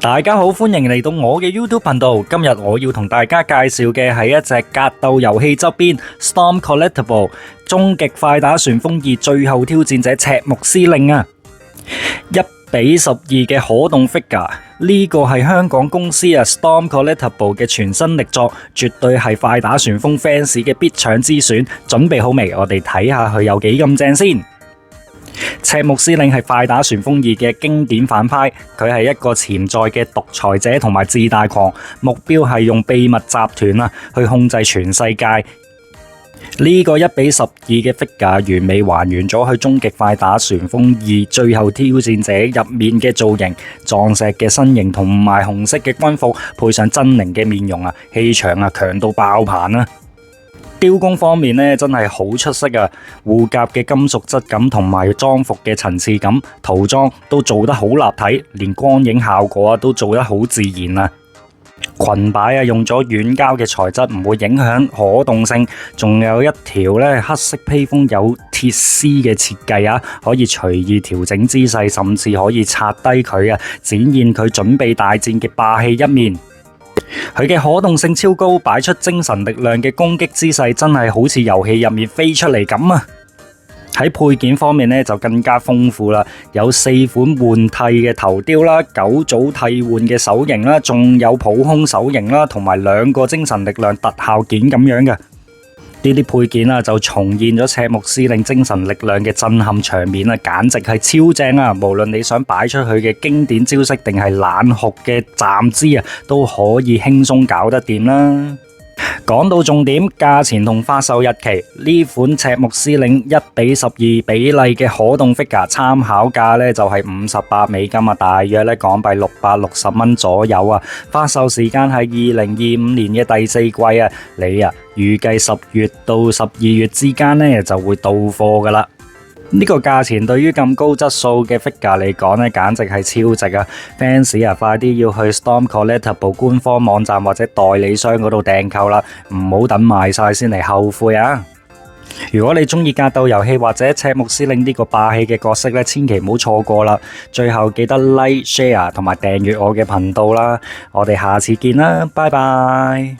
大家好，歡迎嚟到我嘅 YouTube 頻道。今日我要同大家介紹嘅係一隻格鬥遊戲周邊 Storm Collectible 終極快打旋風2最後挑戰者赤木司令啊！1:12嘅可動 figure， 呢個係香港公司Storm Collectible 嘅全新力作，絕對係快打旋風 fans 嘅必搶之選。準備好未？我哋睇下佢有幾咁正先。赤木司令係快打旋風2嘅經典反派，佢係一個潛在嘅獨裁者同埋自大狂，目標係用秘密集團去控制全世界。呢個1:12嘅 figure 完美還原咗佢終極快打旋風2最後挑戰者入面嘅造型，壯碩嘅身形同埋紅色嘅軍服，配上猙獰嘅面容氣場強到爆棚。雕工方面呢，真係好出色啊！護甲嘅金屬質感同埋裝服嘅層次感，塗裝都做得好立體，連光影效果都做得好自然啊！裙擺用咗軟膠嘅材質，唔會影響可動性，仲有一條黑色披風有鐵絲嘅設計可以隨意調整姿勢，甚至可以拆低佢展現佢準備大戰嘅霸氣一面。佢嘅可動性超高，擺出精神力量嘅攻擊姿勢真係好似遊戲入面飛出嚟咁啊！喺配件方面就更加豐富啦，有4款換替嘅頭雕啦，9組替換嘅手型啦，仲有抱胸手型啦，同埋2個精神力量特效件咁樣嘅。呢啲配件就重現咗赤木司令精神力量嘅震撼場面簡直係超正啊！無論你想擺出佢嘅經典招式，定係冷酷嘅站姿都可以輕鬆搞得掂啦。講到重點，價錢同發售日期，呢款赤木司令1:12比例嘅可動 figure 參考價就係$58，大約港幣660蚊左右啊。發售時間係2025年嘅第4季你預計10月到12月之間就會到貨噶啦。呢個價錢對於咁高質素嘅 figure 嚟講簡直係超值啊！fans 快啲要去 Storm Collectible 官方網站或者代理商嗰度訂購啦，唔好等賣晒先嚟後悔啊！如果你中意格鬥遊戲或者赤木司令呢個霸氣嘅角色千祈唔好錯過啦！最後記得 like、share 同埋訂閱我嘅頻道啦！我哋下次見啦，拜拜！